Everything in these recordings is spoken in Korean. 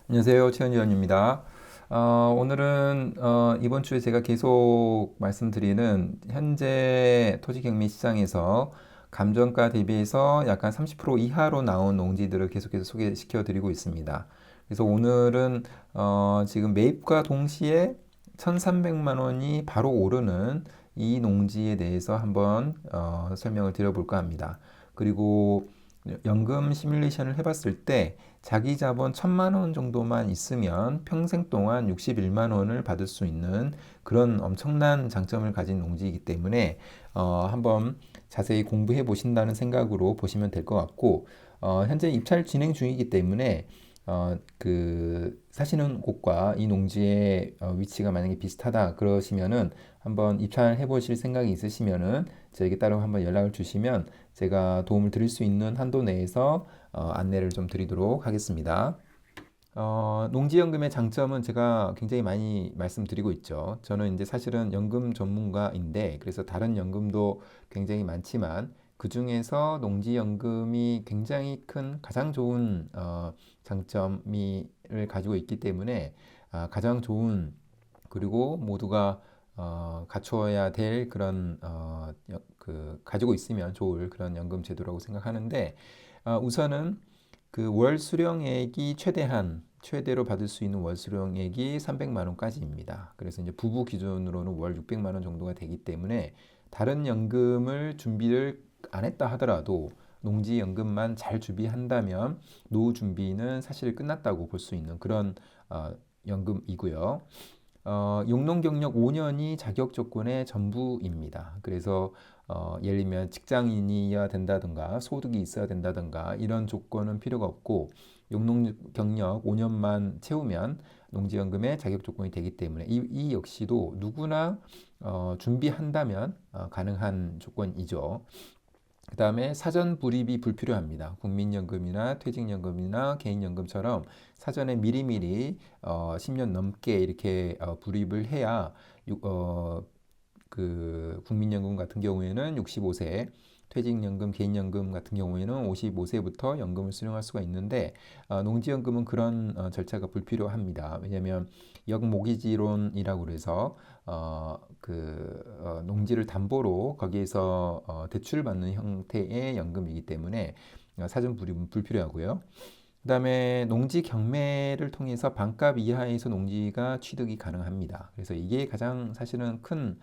안녕하세요. 최현주원입니다. 오늘은 이번 주에 제가 계속 말씀드리는 현재 토지경매 시장에서 감정가 대비해서 약간 30% 이하로 나온 농지들을 계속해서 소개시켜 드리고 있습니다. 그래서 오늘은 지금 매입과 동시에 1,300만 원이 바로 오르는 이 농지에 대해서 한번 설명을 드려볼까 합니다. 그리고 연금 시뮬레이션을 해봤을 때 자기 자본 1,000만 원 정도만 있으면 평생 동안 61만 원을 받을 수 있는 그런 엄청난 장점을 가진 농지이기 때문에 한번 자세히 공부해 보신다는 생각으로 보시면 될 것 같고, 현재 입찰 진행 중이기 때문에 사시는 곳과 이 농지의 위치가 만약에 비슷하다 그러시면은 한번 입찰해 보실 생각이 있으시면은 저에게 따로 한번 연락을 주시면 제가 도움을 드릴 수 있는 한도 내에서 안내를 좀 드리도록 하겠습니다. 농지연금의 장점은 제가 굉장히 많이 말씀드리고 있죠. 저는 이제 사실은 연금 전문가인데, 그래서 다른 연금도 굉장히 많지만, 그 중에서 농지연금이 굉장히 큰 가장 좋은 장점을 가지고 있기 때문에, 가장 좋은, 그리고 모두가 갖추어야 될 그런 가지고 있으면 좋을 그런 연금 제도라고 생각하는데, 우선은 그 월 수령액이 최대로 받을 수 있는 월 수령액이 300만 원까지입니다. 그래서 이제 부부 기준으로는 월 600만 원 정도가 되기 때문에 다른 연금을 준비를 안 했다 하더라도 농지연금만 잘 준비한다면 노후 준비는 사실 끝났다고 볼 수 있는 그런 연금이고요. 용농 경력 5년이 자격 조건의 전부입니다. 그래서 예를 들면 직장인이어야 된다든가 소득이 있어야 된다든가 이런 조건은 필요가 없고, 용농 경력 5년만 채우면 농지연금의 자격 조건이 되기 때문에 이 역시도 누구나 준비한다면 가능한 조건이죠. 그 다음에 사전 불입이 불필요합니다. 국민연금이나 퇴직연금이나 개인연금처럼 사전에 미리미리 10년 넘게 이렇게 불입을 해야 국민연금 같은 경우에는 65세, 퇴직연금, 개인연금 같은 경우에는 55세부터 연금을 수령할 수가 있는데, 농지연금은 그런 절차가 불필요합니다. 왜냐하면 역모기지론이라고 그래서 농지를 담보로 거기에서 대출을 받는 형태의 연금이기 때문에 사전 불입은 불필요하고요. 그다음에 농지 경매를 통해서 반값 이하에서 농지가 취득이 가능합니다. 그래서 이게 가장 사실은 큰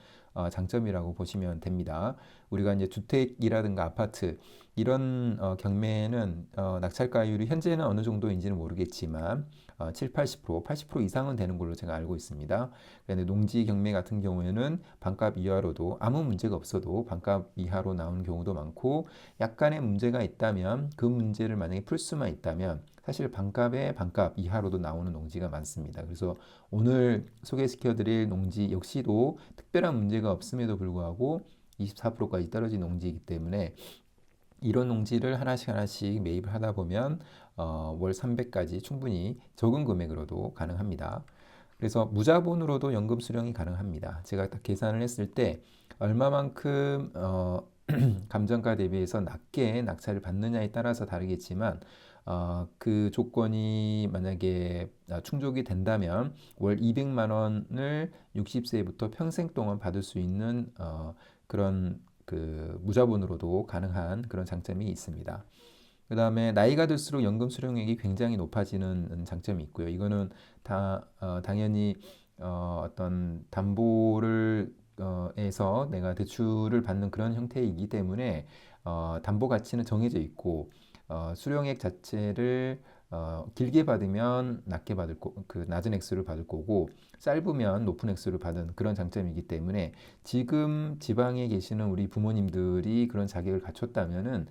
장점이라고 보시면 됩니다. 우리가 이제 주택이라든가 아파트 이런 경매는 낙찰가율이 현재는 어느 정도인지는 모르겠지만 7, 80%, 80% 이상은 되는 걸로 제가 알고 있습니다. 그런데 농지 경매 같은 경우에는 반값 이하로도 아무 문제가 없어도 반값 이하로 나오는 경우도 많고, 약간의 문제가 있다면 그 문제를 만약에 풀 수만 있다면 사실 반값의 반값 이하로도 나오는 농지가 많습니다. 그래서 오늘 소개시켜드릴 농지 역시도 특별한 문제가 없음에도 불구하고 24%까지 떨어진 농지이기 때문에 이런 농지를 하나씩 매입을 하다 보면 월 300까지 충분히 적은 금액으로도 가능합니다. 그래서 무자본으로도 연금 수령이 가능합니다. 제가 딱 계산을 했을 때 얼마만큼 감정가 대비해서 낮게 낙찰을 받느냐에 따라서 다르겠지만, 그 조건이 만약에 충족이 된다면 월 200만 원을 60세부터 평생 동안 받을 수 있는 그런 무자본으로도 가능한 그런 장점이 있습니다. 그 다음에 나이가 들수록 연금 수령액이 굉장히 높아지는 장점이 있고요. 이거는 당연히 어떤 담보를 에서 내가 대출을 받는 그런 형태이기 때문에 담보 가치는 정해져 있고, 수령액 자체를 길게 받으면 낮은 액수를 받을 거고, 짧으면 높은 액수를 받은 그런 장점이기 때문에 지금 지방에 계시는 우리 부모님들이 그런 자격을 갖췄다면은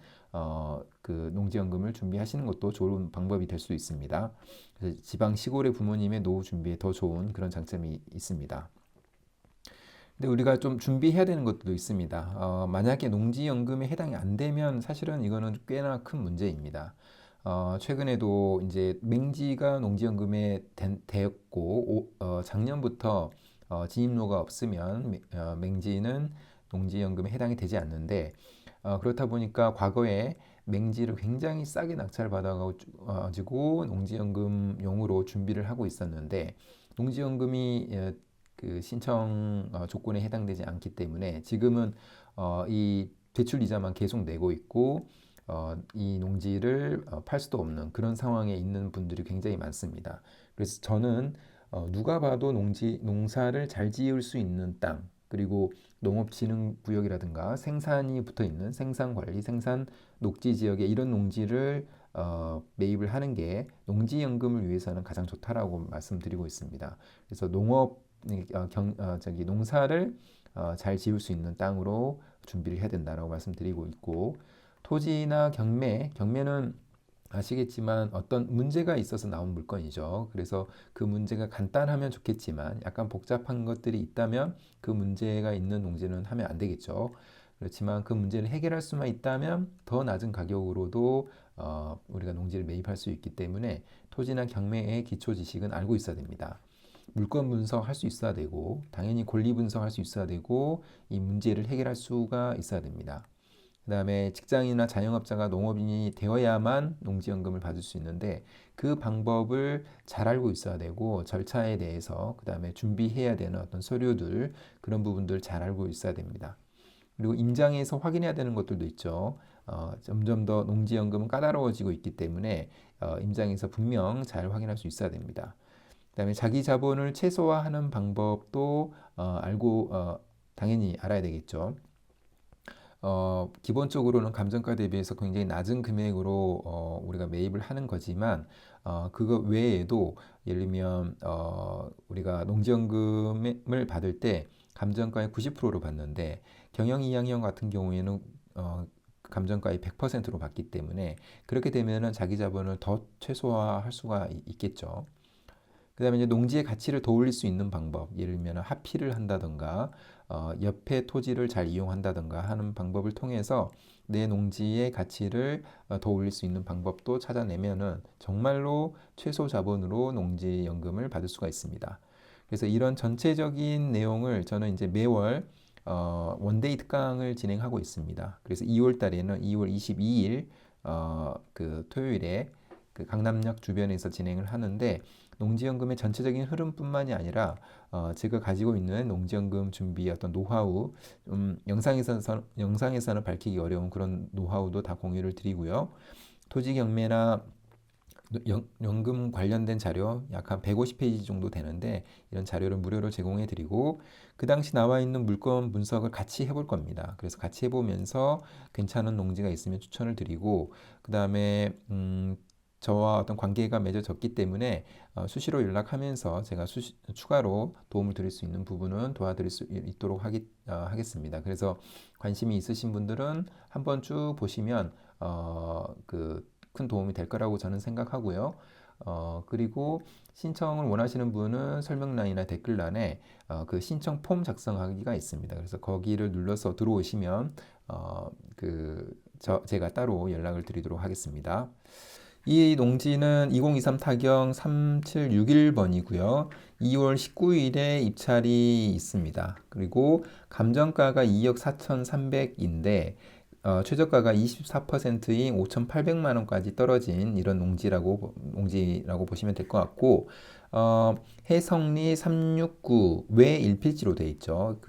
농지연금을 준비하시는 것도 좋은 방법이 될 수 있습니다. 그래서 지방 시골의 부모님의 노후 준비에 더 좋은 그런 장점이 있습니다. 근데 우리가 좀 준비해야 되는 것도 있습니다. 만약에 농지연금에 해당이 안 되면 사실은 이거는 꽤나 큰 문제입니다. 최근에도 이제 맹지가 농지연금에 되었고, 작년부터 진입로가 없으면 맹지는 농지연금에 해당이 되지 않는데, 그렇다 보니까 과거에 맹지를 굉장히 싸게 낙찰 받아가지고 농지연금용으로 준비를 하고 있었는데 농지연금이 그 신청 조건에 해당되지 않기 때문에 지금은 이 대출 이자만 계속 내고 있고 이 농지를 팔 수도 없는 그런 상황에 있는 분들이 굉장히 많습니다. 그래서 저는 누가 봐도 농사를 잘 지을 수 있는 땅, 그리고 농업진흥구역이라든가 생산이 붙어 있는 생산관리, 생산 녹지 지역에 이런 농지를 매입을 하는 게 농지연금을 위해서는 가장 좋다라고 말씀드리고 있습니다. 그래서 농사를 잘 지을 수 있는 땅으로 준비를 해야 된다라고 말씀드리고 있고, 토지나 경매는 아시겠지만 어떤 문제가 있어서 나온 물건이죠. 그래서 그 문제가 간단하면 좋겠지만 약간 복잡한 것들이 있다면 그 문제가 있는 농지는 하면 안 되겠죠. 그렇지만 그 문제를 해결할 수만 있다면 더 낮은 가격으로도 우리가 농지를 매입할 수 있기 때문에 토지나 경매의 기초 지식은 알고 있어야 됩니다. 물건 분석할 수 있어야 되고 당연히 권리 분석할 수 있어야 되고 이 문제를 해결할 수가 있어야 됩니다. 그 다음에 직장인이나 자영업자가 농업인이 되어야만 농지연금을 받을 수 있는데 그 방법을 잘 알고 있어야 되고 절차에 대해서 그 다음에 준비해야 되는 어떤 서류들 그런 부분들 잘 알고 있어야 됩니다. 그리고 임장에서 확인해야 되는 것들도 있죠. 점점 더 농지연금은 까다로워지고 있기 때문에 임장에서 분명 잘 확인할 수 있어야 됩니다. 그다음에 자기 자본을 최소화하는 방법도 당연히 알아야 되겠죠. 기본적으로는 감정가 대비해서 굉장히 낮은 금액으로 우리가 매입을 하는 거지만 그거 외에도 예를 들면 우리가 농지연금을 받을 때 감정가의 90%로 받는데 경영 이양형 같은 경우에는 감정가의 100%로 받기 때문에 그렇게 되면은 자기 자본을 더 최소화할 수가 있겠죠. 그 다음에 이제 농지의 가치를 더 올릴 수 있는 방법, 예를 들면 하피를 한다던가, 옆에 토지를 잘 이용한다던가 하는 방법을 통해서 내 농지의 가치를 더 올릴 수 있는 방법도 찾아내면은 정말로 최소 자본으로 농지연금을 받을 수가 있습니다. 그래서 이런 전체적인 내용을 저는 이제 매월 원데이 특강을 진행하고 있습니다. 그래서 2월 달에는 2월 22일 그 토요일에 그 강남역 주변에서 진행을 하는데 농지연금의 전체적인 흐름뿐만이 아니라 제가 가지고 있는 농지연금 준비 어떤 노하우, 영상에서는 밝히기 어려운 그런 노하우도 다 공유를 드리고요. 토지 경매나 연금 관련된 자료 약 한 150페이지 정도 되는데 이런 자료를 무료로 제공해 드리고 그 당시 나와 있는 물건 분석을 같이 해볼 겁니다. 그래서 같이 해보면서 괜찮은 농지가 있으면 추천을 드리고 그 다음에 저와 어떤 관계가 맺어졌기 때문에 수시로 연락하면서 제가 추가로 도움을 드릴 수 있는 부분은 도와드릴 수 있도록 하겠습니다. 그래서 관심이 있으신 분들은 한번 쭉 보시면 큰 도움이 될 거라고 저는 생각하고요. 그리고 신청을 원하시는 분은 설명란이나 댓글란에 그 신청 폼 작성하기가 있습니다. 그래서 거기를 눌러서 들어오시면 제가 따로 연락을 드리도록 하겠습니다. 이 농지는 2023 타경 3761번이고요. 2월 19일에 입찰이 있습니다. 그리고 감정가가 2억 4,300인데 최저가가 24%인 5,800만 원까지 떨어진 이런 농지라고 보시면 될 것 같고 해성리 369 외 1필지로 되어 있죠.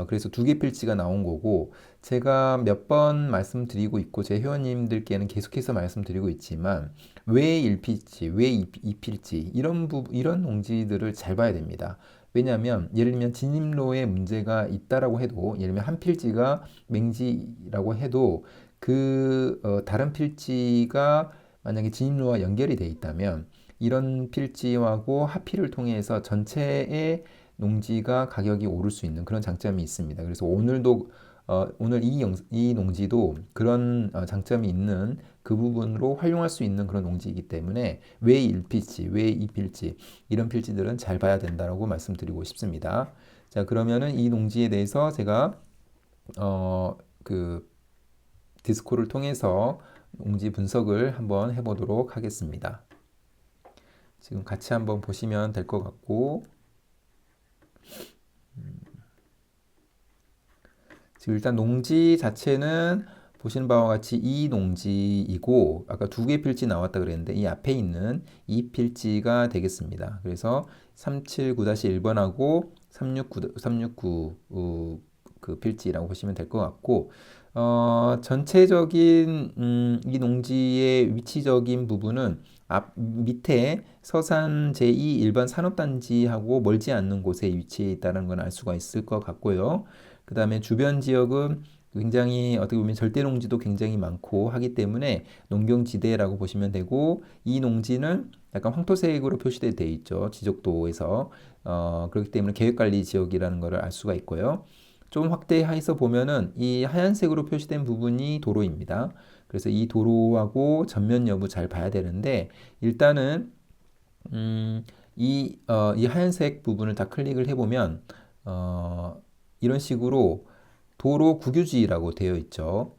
그래서 두 개 필지가 나온 거고 제가 몇 번 말씀드리고 있고 제 회원님들께는 계속해서 말씀드리고 있지만 외 1필지, 외 2필지 이런 농지들을 잘 봐야 됩니다. 왜냐하면 예를 들면 진입로에 문제가 있다라고 해도 예를 들면 한 필지가 맹지라고 해도 다른 필지가 만약에 진입로와 연결이 돼 있다면 이런 필지하고 합필을 통해서 전체의 농지가 가격이 오를 수 있는 그런 장점이 있습니다. 그래서 오늘 이 농지도 그런 장점이 있는 그 부분으로 활용할 수 있는 그런 농지이기 때문에 왜 1필지, 왜 2필지 이런 필지들은 잘 봐야 된다고 말씀드리고 싶습니다. 자, 그러면은 이 농지에 대해서 제가 디스코를 통해서 농지 분석을 한번 해보도록 하겠습니다. 지금 같이 한번 보시면 될 것 같고 지금 일단 농지 자체는 보시는 바와 같이 이 농지이고 아까 두 개 필지 나왔다 그랬는데 이 앞에 있는 이 필지가 되겠습니다. 그래서 379-1번하고 369 그 필지라고 보시면 될 것 같고 전체적인 이 농지의 위치적인 부분은 앞 밑에 서산 제2 일반 산업단지하고 멀지 않는 곳에 위치해 있다는 건 알 수가 있을 것 같고요. 그 다음에 주변 지역은 굉장히 어떻게 보면 절대 농지도 굉장히 많고 하기 때문에 농경지대라고 보시면 되고 이 농지는 약간 황토색으로 표시되어 있죠. 지적도에서 그렇기 때문에 계획관리 지역이라는 것을 알 수가 있고요. 좀 확대해서 보면은 이 하얀색으로 표시된 부분이 도로입니다. 그래서 이 도로하고 전면 여부 잘 봐야 되는데 일단은 이 하얀색 부분을 다 클릭을 해보면 이런 식으로 도로 국유지라고 되어 있죠.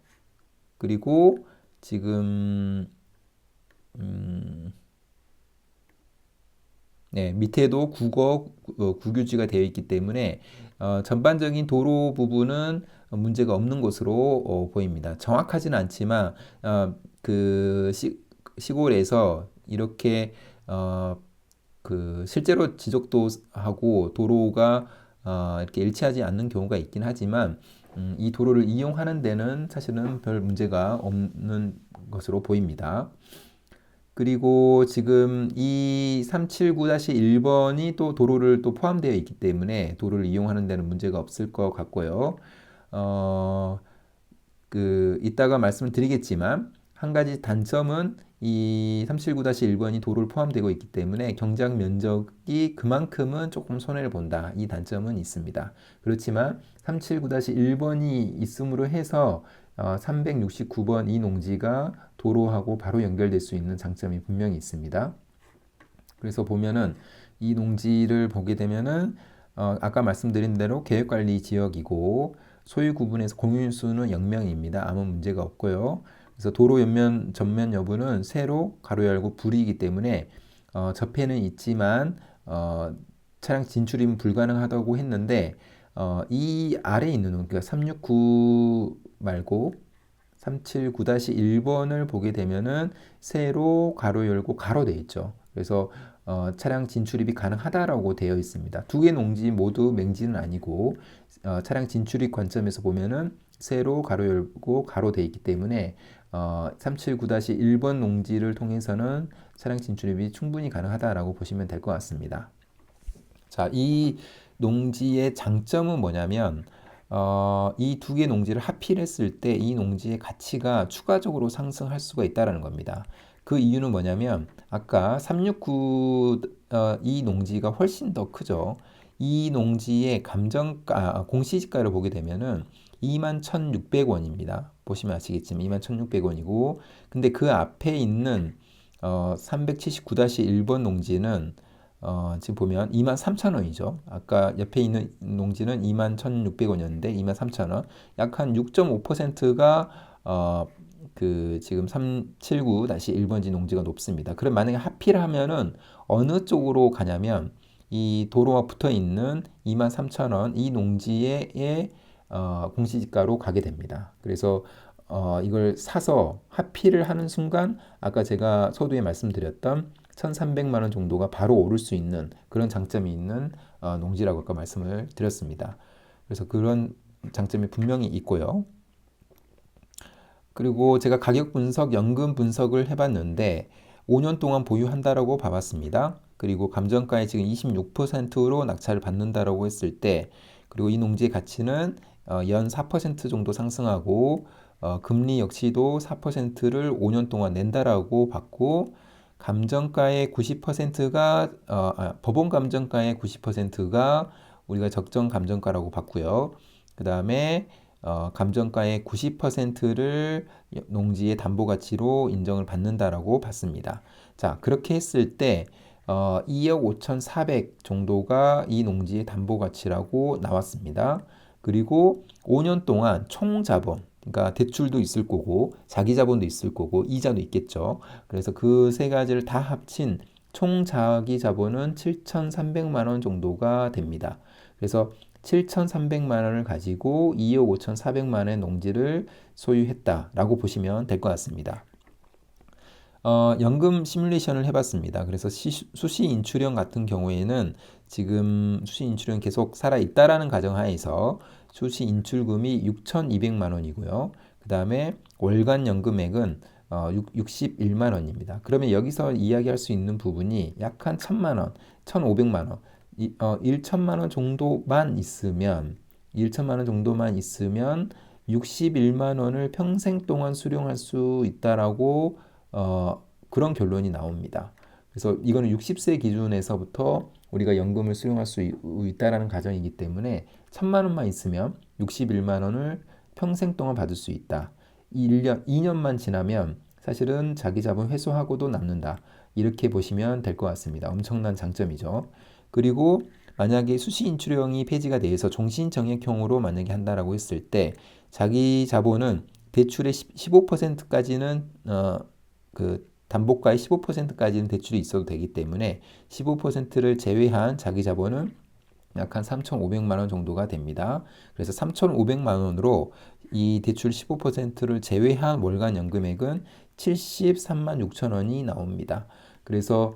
그리고 지금 네, 밑에도 국유지가 되어 있기 때문에 전반적인 도로 부분은 문제가 없는 것으로 보입니다. 정확하지는 않지만 그 시골에서 이렇게 그 실제로 지적도하고 도로가 이렇게 일치하지 않는 경우가 있긴 하지만 이 도로를 이용하는 데는 사실은 별 문제가 없는 것으로 보입니다. 그리고 지금 이 379-1번이 또 도로를 또 포함되어 있기 때문에 도로를 이용하는 데는 문제가 없을 것 같고요. 이따가 말씀을 드리겠지만 한 가지 단점은 이 379-1번이 도로를 포함되고 있기 때문에 경작 면적이 그만큼은 조금 손해를 본다. 이 단점은 있습니다. 그렇지만 379-1번이 있음으로 해서 369번 이 농지가 도로하고 바로 연결될 수 있는 장점이 분명히 있습니다. 그래서 보면은 이 농지를 보게 되면은 아까 말씀드린 대로 계획관리 지역이고 소유 구분에서 공유수는 0명입니다. 아무 문제가 없고요. 그래서 도로 전면 여부는 세로 가로 열고 불이기 때문에 접해는 있지만 차량 진출이 불가능하다고 했는데 이 아래에 있는 그러니까 369 말고 379-1번을 보게 되면은 세로 가로 열고 가로 되어 있죠. 그래서 차량 진출입이 가능하다라고 되어 있습니다. 두 개 농지 모두 맹지는 아니고 차량 진출입 관점에서 보면은 세로 가로 열고 가로 되어 있기 때문에 379-1번 농지를 통해서는 차량 진출입이 충분히 가능하다라고 보시면 될 것 같습니다. 자, 이 농지의 장점은 뭐냐면 이 두 개 농지를 합필했을 때 이 농지의 가치가 추가적으로 상승할 수가 있다는 겁니다. 그 이유는 뭐냐면 아까 369 이 농지가 훨씬 더 크죠. 이 농지의 공시지가를 보게 되면은 21,600원입니다. 보시면 아시겠지만 21,600원이고 근데 그 앞에 있는 379-1번 농지는 지금 보면 23,000원이죠. 아까 옆에 있는 농지는 21,600원이었는데 23,000원. 약 한 6.5%가 지금 379-1번지 농지가 높습니다. 그럼 만약에 합필하면은 어느 쪽으로 가냐면 이 도로와 붙어 있는 23,000원 이 농지의 공시지가로 가게 됩니다. 그래서 이걸 사서 합필을 하는 순간 아까 제가 서두에 말씀드렸던 1,300만 원 정도가 바로 오를 수 있는 그런 장점이 있는 농지라고 아까 말씀을 드렸습니다. 그래서 그런 장점이 분명히 있고요. 그리고 제가 가격 분석, 연금 분석을 해봤는데 5년 동안 보유한다라고 봐봤습니다. 그리고 감정가에 지금 26%로 낙찰을 받는다라고 했을 때 그리고 이 농지의 가치는 연 4% 정도 상승하고 금리 역시도 4%를 5년 동안 낸다라고 봤고 감정가의 90%가 법원 감정가의 90%가 우리가 적정 감정가라고 봤고요. 그 다음에 감정가의 90%를 농지의 담보 가치로 인정을 받는다라고 봤습니다. 자, 그렇게 했을 때 2억 5,400 정도가 이 농지의 담보 가치라고 나왔습니다. 그리고 5년 동안 총 자본 그러니까 대출도 있을 거고 자기 자본도 있을 거고 이자도 있겠죠. 그래서 그 세 가지를 다 합친 총 자기 자본은 7,300만 원 정도가 됩니다. 그래서 7,300만 원을 가지고 2억 5,400만 원의 농지를 소유했다라고 보시면 될 것 같습니다. 연금 시뮬레이션을 해봤습니다. 그래서 수시 인출형 같은 경우에는 지금 수시 인출형 계속 살아있다라는 가정하에서 수시 인출금이 6,200만 원이고요. 그 다음에 월간 연금액은 61만 원입니다. 그러면 여기서 이야기할 수 있는 부분이 약 한 1,000만 원, 1,500만 원, 1천만 원 정도만 있으면 61만 원을 평생 동안 수령할 수 있다라고 그런 결론이 나옵니다. 그래서 이거는 60세 기준에서부터 우리가 연금을 수령할 수 있다라는 가정이기 때문에 1,000만 원만 있으면 61만 원을 평생 동안 받을 수 있다. 2년만 지나면 사실은 자기 자본 회수하고도 남는다. 이렇게 보시면 될 것 같습니다. 엄청난 장점이죠. 그리고 만약에 수시 인출형이 폐지가 돼서 종신 정액형으로 만약에 한다라고 했을 때 자기 자본은 대출의 15%까지는 그 담보가의 15%까지는 대출이 있어도 되기 때문에 15%를 제외한 자기 자본은 약 한 3,500만 원 정도가 됩니다. 그래서 3,500만 원으로 이 대출 15%를 제외한 월간 연금액은 73만 6천 원이 나옵니다. 그래서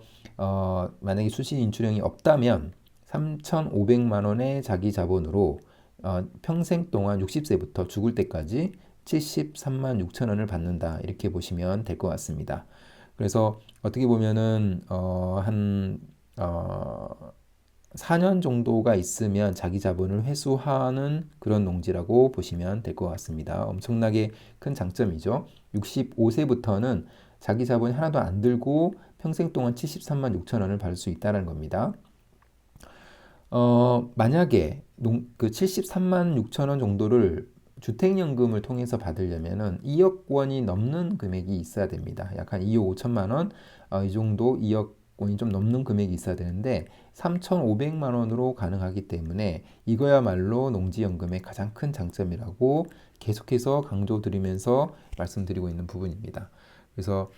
만약에 수시 인출형이 없다면 3,500만 원의 자기 자본으로 평생 동안 60세부터 죽을 때까지 73만 6천 원을 받는다. 이렇게 보시면 될 것 같습니다. 그래서 어떻게 보면은 한 4년 정도가 있으면 자기 자본을 회수하는 그런 농지라고 보시면 될 것 같습니다. 엄청나게 큰 장점이죠. 65세부터는 자기 자본이 하나도 안 들고 평생 동안 73만 6천 원을 받을 수 있다는 겁니다. 만약에 그 73만 6천 원 정도를 주택연금을 통해서 받으려면은 2억 원이 넘는 금액이 있어야 됩니다. 약 한 2억 5천만 원, 이 정도 2억 원이 좀 넘는 금액이 있어야 되는데 3,500만 원으로 가능하기 때문에 이거야말로 농지연금의 가장 큰 장점이라고 계속해서 강조드리면서 말씀드리고 있는 부분입니다. 그래서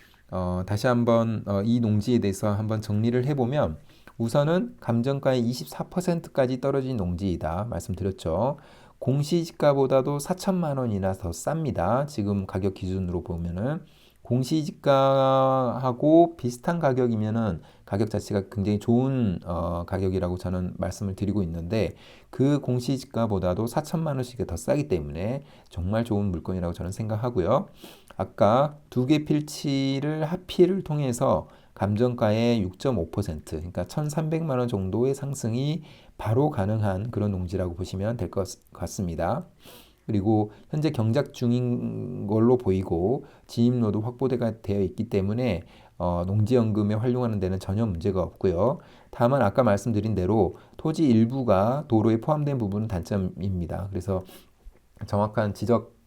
다시 한번 이 농지에 대해서 한번 정리를 해보면 우선은 감정가의 24%까지 떨어진 농지이다 말씀드렸죠. 공시지가보다도 4천만 원이나 더 쌉니다. 지금 가격 기준으로 보면은 공시지가하고 비슷한 가격이면은 가격 자체가 굉장히 좋은 가격이라고 저는 말씀을 드리고 있는데 그 공시지가보다도 4천만 원씩 더 싸기 때문에 정말 좋은 물건이라고 저는 생각하고요. 아까 두 개 필지를 합의를 통해서 감정가의 6.5% 그러니까 1,300만 원 정도의 상승이 바로 가능한 그런 농지라고 보시면 될 것 같습니다. 그리고 현재 경작 중인 걸로 보이고 진입로도 확보가 되어 있기 때문에 농지연금에 활용하는 데는 전혀 문제가 없고요. 다만 아까 말씀드린 대로 토지 일부가 도로에 포함된 부분은 단점입니다. 그래서 정확한 지적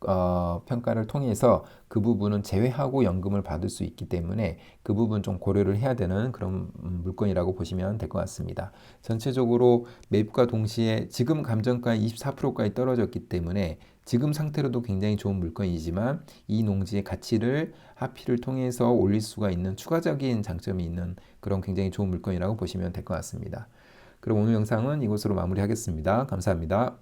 평가를 통해서 그 부분은 제외하고 연금을 받을 수 있기 때문에 그 부분 좀 고려를 해야 되는 그런 물건이라고 보시면 될 것 같습니다. 전체적으로 매입과 동시에 지금 감정가의 24%까지 떨어졌기 때문에 지금 상태로도 굉장히 좋은 물건이지만 이 농지의 가치를 합의를 통해서 올릴 수가 있는 추가적인 장점이 있는 그런 굉장히 좋은 물건이라고 보시면 될 것 같습니다. 그럼 오늘 영상은 이것으로 마무리하겠습니다. 감사합니다.